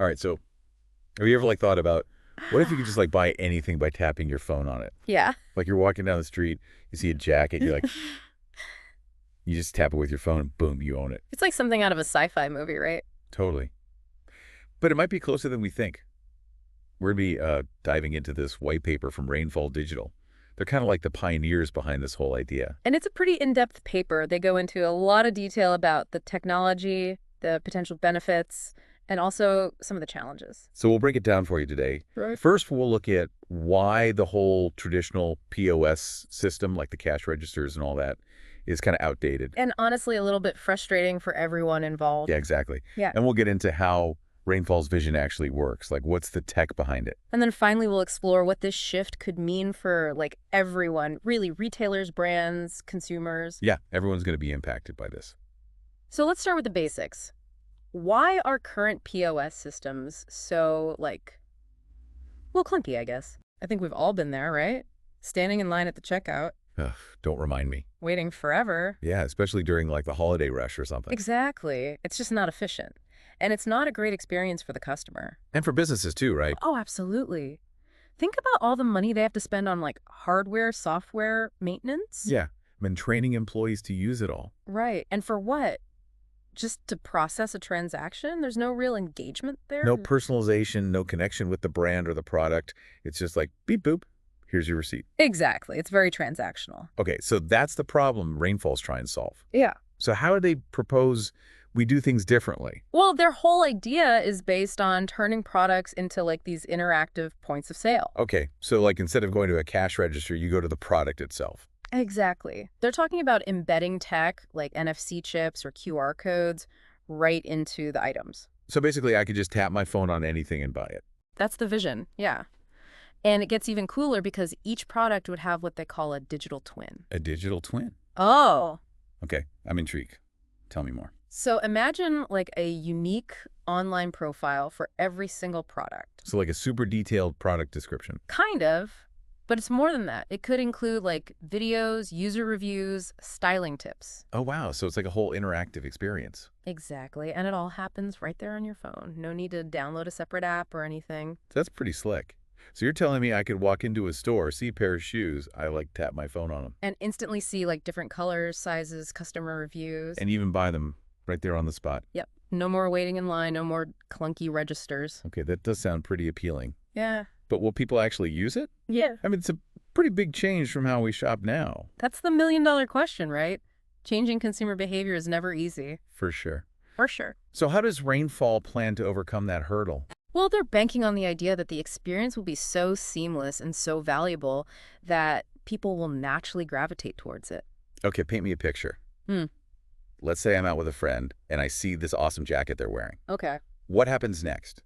All right, so have you ever like thought about what if you could just like buy anything by tapping your phone on it? Yeah. Like you're walking down the street, you see a jacket, you're like, you just tap it with your phone and boom, you own it. It's like something out of a sci-fi movie, right? Totally. But it might be closer than we think. We're going to be diving into this white paper from Rainfall Digital. They're kind of like the pioneers behind this whole idea. And it's a pretty in-depth paper. They go into a lot of detail about the technology, the potential benefits, and also some of the challenges. So we'll break it down for you today. Right. First, we'll look at why the whole traditional POS system, like the cash registers and all that, is kind of outdated. And honestly, a little bit frustrating for everyone involved. Yeah, exactly. Yeah. And we'll get into how Rainfall's vision actually works. Like, what's the tech behind it? And then finally, we'll explore what this shift could mean for like everyone, really retailers, brands, consumers. Yeah, everyone's going to be impacted by this. So let's start with the basics. Why are current POS systems so, well, clunky, I guess? I think we've all been there, right? Standing in line at the checkout, Ugh, don't remind me. waiting forever. Yeah, especially during like the holiday rush or something. Exactly. It's just not efficient. And it's not a great experience for the customer. And for businesses too, right? Oh, absolutely. Think about all the money they have to spend on like hardware, software, maintenance. Yeah, I mean, training employees to use it all. Right. And for what? Just to process a transaction? There's no real engagement there? No personalization, no connection with the brand or the product. It's just like, beep, boop, here's your receipt. Exactly. It's very transactional. Okay, so that's the problem Rainfall's trying to solve. Yeah. So how do they propose we do things differently? Well, their whole idea is based on turning products into like these interactive points of sale. Okay, so like instead of going to a cash register, you go to the product itself. Exactly. They're talking about embedding tech like NFC chips or QR codes right into the items. So basically, I could just tap my phone on anything and buy it. That's the vision, yeah. And it gets even cooler because each product would have what they call a digital twin. A digital twin. Oh. Okay, I'm intrigued. Tell me more. So imagine like a unique online profile for every single product. So like a super detailed product description. Kind of, but it's more than that. It could include like videos, user reviews, styling tips. Oh, wow. So it's like a whole interactive experience. Exactly. And it all happens right there on your phone. No need to download a separate app or anything. That's pretty slick. So you're telling me I could walk into a store, see a pair of shoes, I like tap my phone on them. And instantly see like different colors, sizes, customer reviews. And even buy them right there on the spot. Yep. No more waiting in line, no more clunky registers. Okay, that does sound pretty appealing. Yeah. But will people actually use it? Yeah. I mean, it's a pretty big change from how we shop now. That's the million-dollar question, right? Changing consumer behavior is never easy. For sure. For sure. So how does Rainfall plan to overcome that hurdle? Well, they're banking on the idea that the experience will be so seamless and so valuable that people will naturally gravitate towards it. Okay, paint me a picture. Hmm. Let's say I'm out with a friend and I see this awesome jacket they're wearing. Okay. What happens next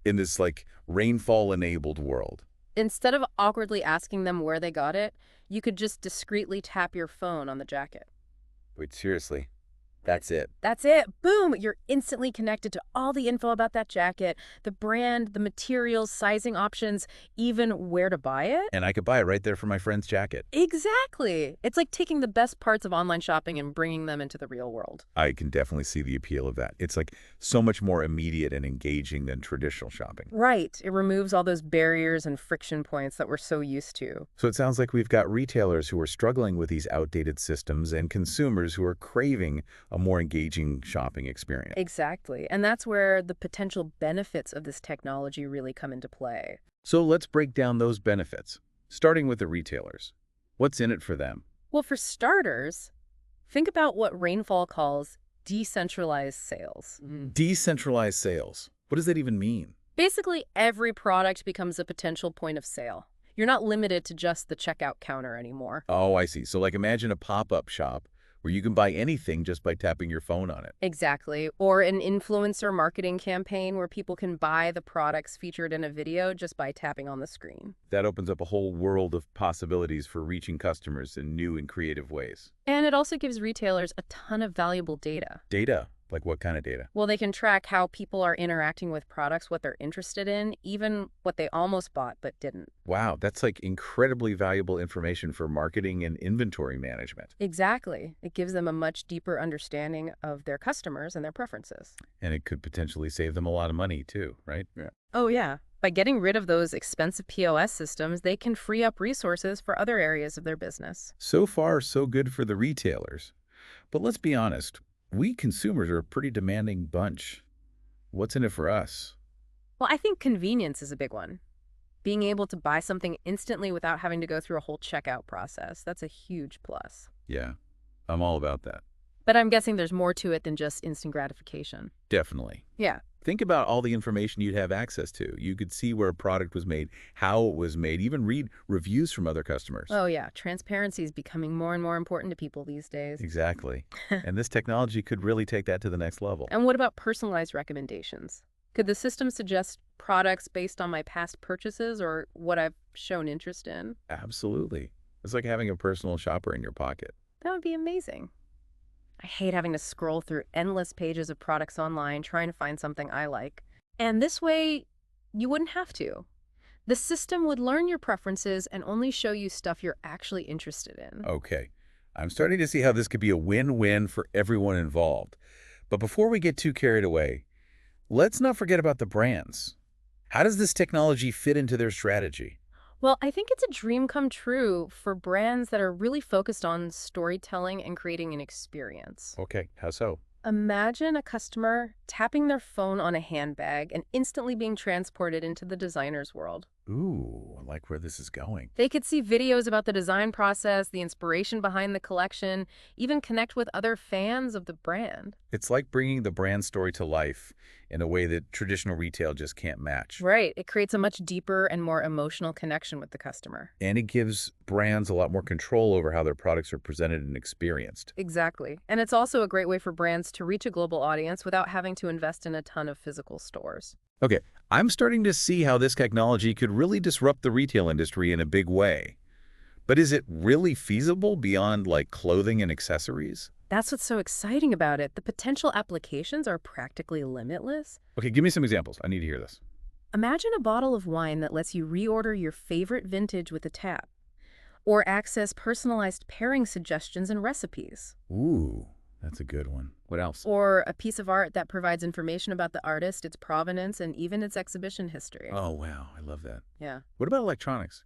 in this like Rainfall-enabled world? Instead of awkwardly asking them where they got it, you could just discreetly tap your phone on the jacket. Wait, seriously? That's it? That's it. Boom! You're instantly connected to all the info about that jacket, the brand, the materials, sizing options, even where to buy it. And I could buy it right there for my friend's jacket. Exactly. It's like taking the best parts of online shopping and bringing them into the real world. I can definitely see the appeal of that. It's like so much more immediate and engaging than traditional shopping. Right. It removes all those barriers and friction points that we're so used to. So it sounds like we've got retailers who are struggling with these outdated systems and consumers who are craving a more engaging shopping experience. Exactly. And that's where the potential benefits of this technology really come into play. So let's break down those benefits, starting with the retailers. What's in it for them? Well, for starters, think about what Rainfall calls decentralized sales. Decentralized sales. What does that even mean? Basically, every product becomes a potential point of sale. You're not limited to just the checkout counter anymore. Oh, I see. So like imagine a pop-up shop where you can buy anything just by tapping your phone on it. Exactly. Or an influencer marketing campaign where people can buy the products featured in a video just by tapping on the screen. That opens up a whole world of possibilities for reaching customers in new and creative ways. And it also gives retailers a ton of valuable data. Data? Like what kind of data? Well, they can track how people are interacting with products, what they're interested in, even what they almost bought but didn't. Wow, that's like incredibly valuable information for marketing and inventory management. Exactly. It gives them a much deeper understanding of their customers and their preferences. And it could potentially save them a lot of money too, right? Yeah. Oh, yeah. By getting rid of those expensive POS systems, they can free up resources for other areas of their business. So far, so good for the retailers. But let's be honest, we consumers are a pretty demanding bunch. What's in it for us? Well, I think convenience is a big one. Being able to buy something instantly without having to go through a whole checkout process, that's a huge plus. Yeah, I'm all about that. But I'm guessing there's more to it than just instant gratification. Definitely. Yeah. Think about all the information you'd have access to. You could see where a product was made, how it was made, even read reviews from other customers. Oh, yeah. Transparency is becoming more and more important to people these days. Exactly. And this technology could really take that to the next level. And what about personalized recommendations? Could the system suggest products based on my past purchases or what I've shown interest in? Absolutely. It's like having a personal shopper in your pocket. That would be amazing. I hate having to scroll through endless pages of products online trying to find something I like. And this way, you wouldn't have to. The system would learn your preferences and only show you stuff you're actually interested in. Okay. I'm starting to see how this could be a win-win for everyone involved. But before we get too carried away, let's not forget about the brands. How does this technology fit into their strategy? Well, I think it's a dream come true for brands that are really focused on storytelling and creating an experience. Okay, how so? Imagine a customer tapping their phone on a handbag and instantly being transported into the designer's world. Ooh, I like where this is going. They could see videos about the design process, the inspiration behind the collection, even connect with other fans of the brand. It's like bringing the brand story to life in a way that traditional retail just can't match. Right. It creates a much deeper and more emotional connection with the customer. And it gives brands a lot more control over how their products are presented and experienced. Exactly. And it's also a great way for brands to reach a global audience without having to invest in a ton of physical stores. Okay, I'm starting to see how this technology could really disrupt the retail industry in a big way. But is it really feasible beyond like clothing and accessories? That's what's so exciting about it. The potential applications are practically limitless. Okay, give me some examples. I need to hear this. Imagine a bottle of wine that lets you reorder your favorite vintage with a tap, or access personalized pairing suggestions and recipes. Ooh, that's a good one. What else? Or a piece of art that provides information about the artist, its provenance, and even its exhibition history. Oh, wow, I love that. Yeah, What about electronics?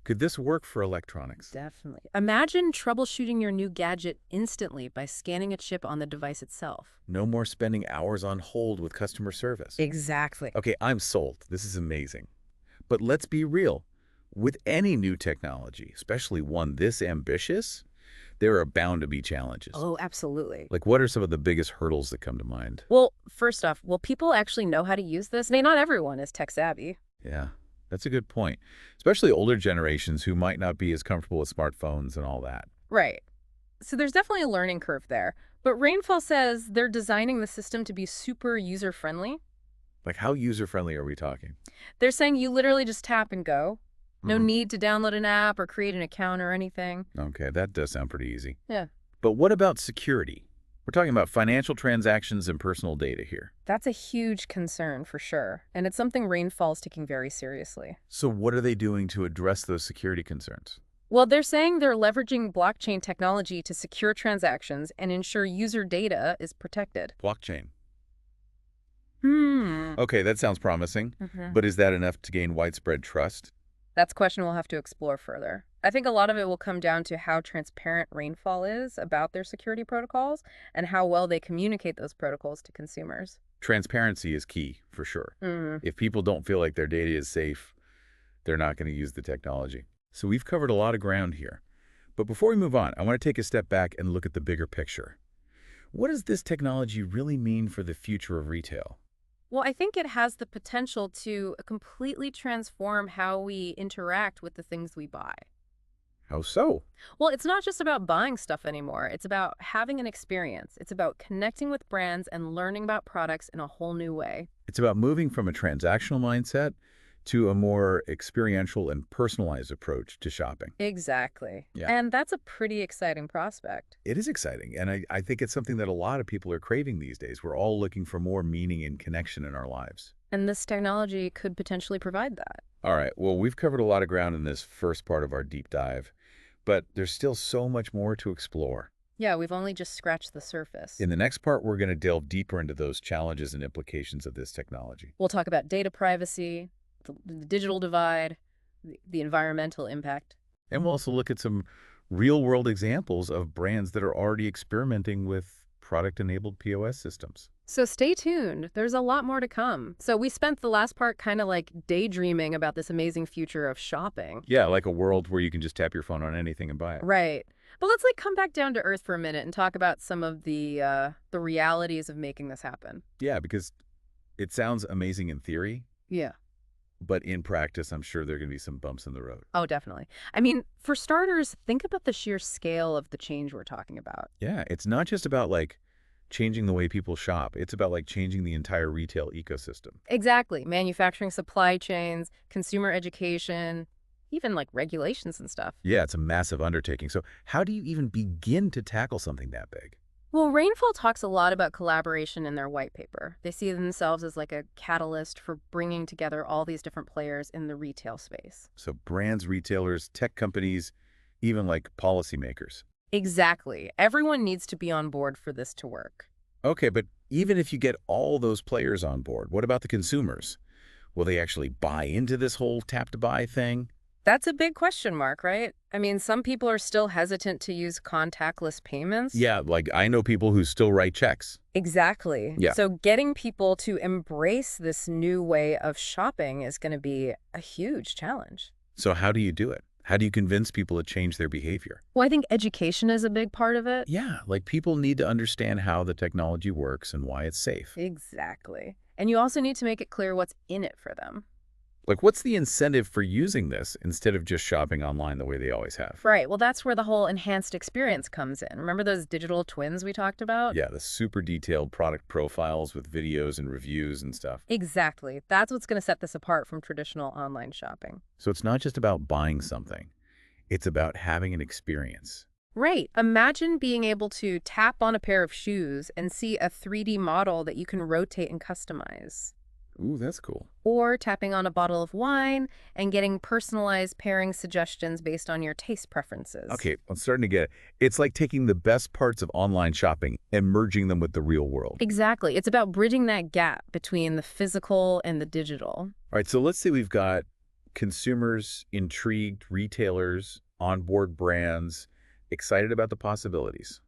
Could this work for electronics? definitely. Imagine troubleshooting your new gadget instantly by scanning a chip on the device itself. No more spending hours on hold with customer service. Exactly. Okay, I'm sold. This is amazing. But let's be real. With any new technology, especially one this ambitious, there are bound to be challenges. Oh, absolutely. Like, what are some of the biggest hurdles that come to mind? Well, first off, will people actually know how to use this? Not everyone is tech savvy. Yeah, that's a good point. Especially older generations who might not be as comfortable with smartphones and all that. Right. So there's definitely a learning curve there. But Rainfall says they're designing the system to be super user-friendly. Like, how user-friendly are we talking? They're saying you literally just tap and go. No Mhm. need to download an app or create an account or anything. Okay, that does sound pretty easy. Yeah. But what about security? We're talking about financial transactions and personal data here. That's a huge concern for sure. And it's something Rainfall's taking very seriously. So what are they doing to address those security concerns? Well, they're saying they're leveraging blockchain technology to secure transactions and ensure user data is protected. Blockchain. Hmm. Okay, that sounds promising. Mhm. But is that enough to gain widespread trust? That's a question we'll have to explore further. I think a lot of it will come down to how transparent Rainfall is about their security protocols and how well they communicate those protocols to consumers. Transparency is key, for sure. Mm. If people don't feel like their data is safe, they're not going to use the technology. So we've covered a lot of ground here. But before we move on, I want to take a step back and look at the bigger picture. What does this technology really mean for the future of retail? Well, I think it has the potential to completely transform how we interact with the things we buy. How so? Well, it's not just about buying stuff anymore. It's about having an experience. It's about connecting with brands and learning about products in a whole new way. It's about moving from a transactional mindset to a more experiential and personalized approach to shopping. Exactly. Yeah. And that's a pretty exciting prospect. It is exciting, and I think it's something that a lot of people are craving these days. We're all looking for more meaning and connection in our lives. And this technology could potentially provide that. All right, well, we've covered a lot of ground in this first part of our deep dive, but there's still so much more to explore. Yeah, we've only just scratched the surface. In the next part, we're going to delve deeper into those challenges and implications of this technology. We'll talk about data privacy, the digital divide, the environmental impact. And we'll also look at some real-world examples of brands that are already experimenting with product-enabled POS systems. So stay tuned. There's a lot more to come. So we spent the last part kind of like daydreaming about this amazing future of shopping. Yeah, like a world where you can just tap your phone on anything and buy it. Right. But let's come back down to earth for a minute and talk about some of the realities of making this happen. Yeah, because it sounds amazing in theory, Yeah. but in practice, I'm sure there are going to be some bumps in the road. Oh, definitely. I mean, for starters, think about the sheer scale of the change we're talking about. Yeah, it's not just about like changing the way people shop. It's about like changing the entire retail ecosystem. Exactly. Manufacturing supply chains, consumer education, even like regulations and stuff. Yeah, it's a massive undertaking. So how do you even begin to tackle something that big? Well, Rainfall talks a lot about collaboration in their white paper. They see themselves as like a catalyst for bringing together all these different players in the retail space. So brands, retailers, tech companies, even like policymakers. Exactly. Everyone needs to be on board for this to work. Okay, but even if you get all those players on board, what about the consumers? Will they actually buy into this whole tap-to-buy thing? That's a big question mark, right? I mean, some people are still hesitant to use contactless payments. Yeah, like I know people who still write checks. Exactly. Yeah. So getting people to embrace this new way of shopping is going to be a huge challenge. So how do you do it? How do you convince people to change their behavior? Well, I think education is a big part of it. Yeah, like people need to understand how the technology works and why it's safe. Exactly. And you also need to make it clear what's in it for them. Like, what's the incentive for using this instead of just shopping online the way they always have? Right. Well, that's where the whole enhanced experience comes in. Remember those digital twins we talked about? Yeah, the super detailed product profiles with videos and reviews and stuff. Exactly. That's what's going to set this apart from traditional online shopping. So it's not just about buying something. It's about having an experience. Right. Imagine being able to tap on a pair of shoes and see a 3D model that you can rotate and customize. Ooh, that's cool. Or tapping on a bottle of wine and getting personalized pairing suggestions based on your taste preferences. Okay, I'm starting to get it. It's like taking the best parts of online shopping and merging them with the real world. Exactly. It's about bridging that gap between the physical and the digital. All right, so let's say we've got consumers, intrigued retailers, onboard brands, excited about the possibilities.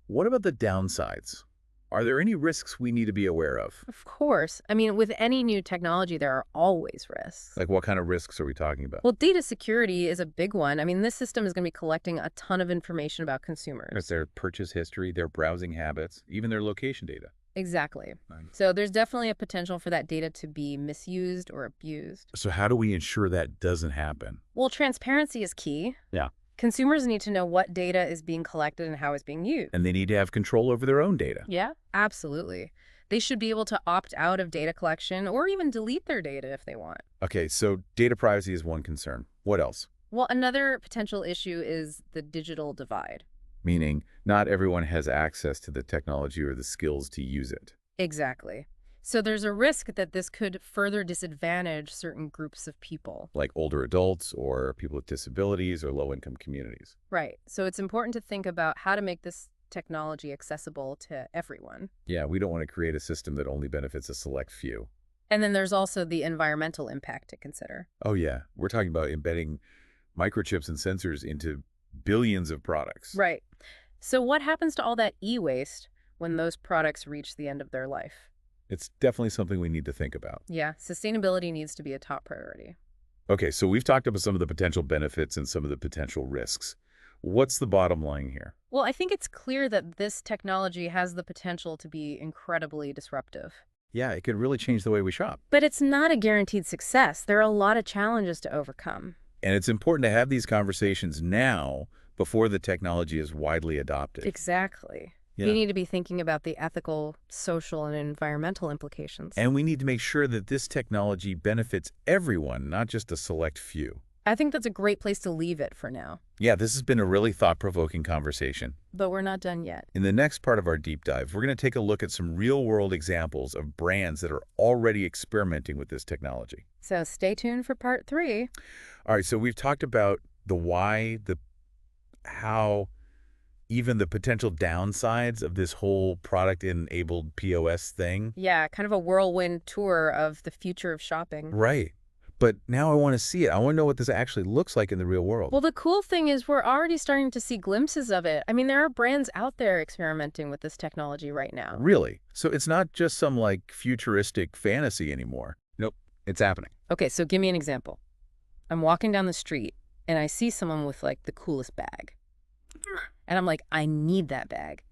What about the downsides? Are there any risks we need to be aware of? Of course. I mean, with any new technology, there are always risks. Like what kind of risks are we talking about? Well, data security is a big one. I mean, this system is going to be collecting a ton of information about It's consumers. their purchase history, their browsing habits, even their location data. Exactly. Right. So there's definitely a potential for that data to be misused or abused. So how do we ensure that doesn't happen? Well, transparency is key. Yeah. Consumers need to know what data is being collected and how it's being used. And they need to have control over their own data. Yeah, absolutely. They should be able to opt out of data collection or even delete their data if they want. Okay, so data privacy is one concern. What else? Well, another potential issue is the digital divide. Meaning not everyone has access to the technology or the skills to use it. Exactly. So there's a risk that this could further disadvantage certain groups of people. Like older adults or people with disabilities or low-income communities. Right. So it's important to think about how to make this technology accessible to everyone. Yeah, we don't want to create a system that only benefits a select few. And then there's also the environmental impact to consider. Oh yeah, we're talking about embedding microchips and sensors into billions of products. Right. So what happens to all that e-waste when those products reach the end of their life? It's definitely something we need to think about. Yeah, sustainability needs to be a top priority. Okay, so we've talked about some of the potential benefits and some of the potential risks. What's the bottom line here? Well, I think it's clear that this technology has the potential to be incredibly disruptive. Yeah, it could really change the way we shop. But it's not a guaranteed success. There are a lot of challenges to overcome. And it's important to have these conversations now before the technology is widely adopted. Exactly. You need to be thinking about the ethical, social, and environmental implications. And we need to make sure that this technology benefits everyone, not just a select few. I think that's a great place to leave it for now. Yeah, this has been a really thought-provoking conversation. But we're not done yet. In the next part of our deep dive, we're going to take a look at some real-world examples of brands that are already experimenting with this technology. So stay tuned for part 3. All right, so we've talked about the why, the how, even the potential downsides of this whole product-enabled POS thing. Yeah, kind of a whirlwind tour of the future of shopping. Right. But now I want to see it. I want to know what this actually looks like in the real world. Well, the cool thing is we're already starting to see glimpses of it. I mean, there are brands out there experimenting with this technology right now. Really? So it's not just some, like, futuristic fantasy anymore. Nope, it's happening. Okay, so give me an example. I'm walking down the street, and I see someone with, like, the coolest bag. And I'm like, I need that bag.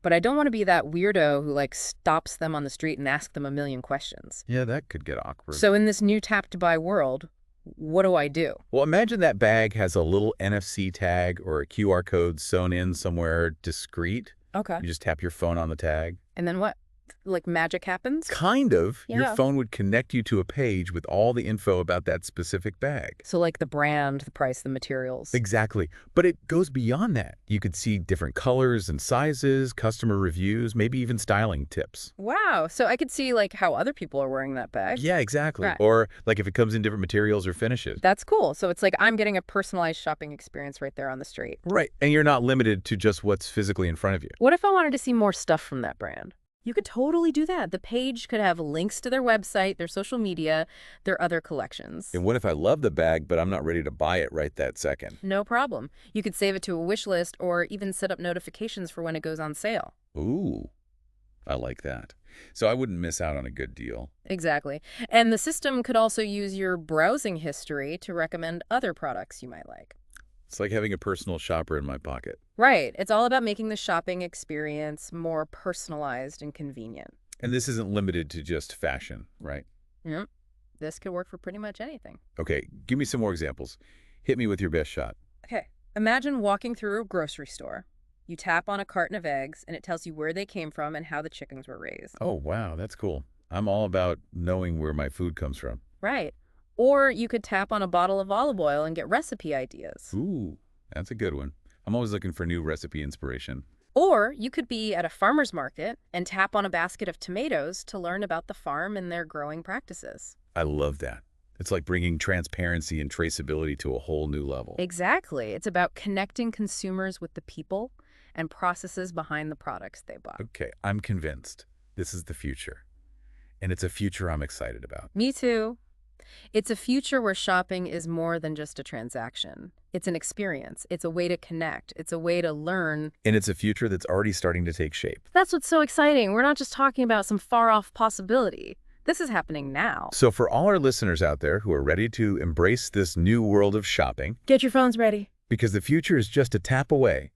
But I don't want to be that weirdo who, like, stops them on the street and asks them a million questions. Yeah, that could get awkward. So in this new tap-to-buy world, what do I do? Well, imagine that bag has a little NFC tag or a QR code sewn in somewhere discreet. Okay. You just tap your phone on the tag. And then what? Like magic happens? Kind of. Yeah. Your phone would connect you to a page with all the info about that specific bag. So like the brand, the price, the materials. Exactly. But it goes beyond that. You could see different colors and sizes, customer reviews, maybe even styling tips. Wow. So I could see like how other people are wearing that bag. Yeah, exactly. Right. Or like if it comes in different materials or finishes. That's cool. So it's like I'm getting a personalized shopping experience right there on the street. Right. And you're not limited to just what's physically in front of you. What if I wanted to see more stuff from that brand? You could totally do that. The page could have links to their website, their social media, their other collections. And what if I love the bag, but I'm not ready to buy it right that second? No problem. You could save it to a wish list or even set up notifications for when it goes on sale. Ooh, I like that. So I wouldn't miss out on a good deal. Exactly. And the system could also use your browsing history to recommend other products you might like. It's like having a personal shopper in my pocket. Right. It's all about making the shopping experience more personalized and convenient. And this isn't limited to just fashion, right? Yep. This could work for pretty much anything. Okay, give me some more examples. Hit me with your best shot. Okay. Imagine walking through a grocery store. You tap on a carton of eggs, and it tells you where they came from and how the chickens were raised. Oh, wow, that's cool. I'm all about knowing where my food comes from. Right. Or you could tap on a bottle of olive oil and get recipe ideas. Ooh, that's a good one. I'm always looking for new recipe inspiration. Or you could be at a farmer's market and tap on a basket of tomatoes to learn about the farm and their growing practices. I love that. It's like bringing transparency and traceability to a whole new level. Exactly. It's about connecting consumers with the people and processes behind the products they buy. Okay, I'm convinced. This is the future. And it's a future I'm excited about. Me too. It's a future where shopping is more than just a transaction. It's an experience. It's a way to connect. It's a way to learn. And it's a future that's already starting to take shape. That's what's so exciting. We're not just talking about some far-off possibility. This is happening now. So for all our listeners out there who are ready to embrace this new world of shopping, Get your phones ready. because the future is just a tap away,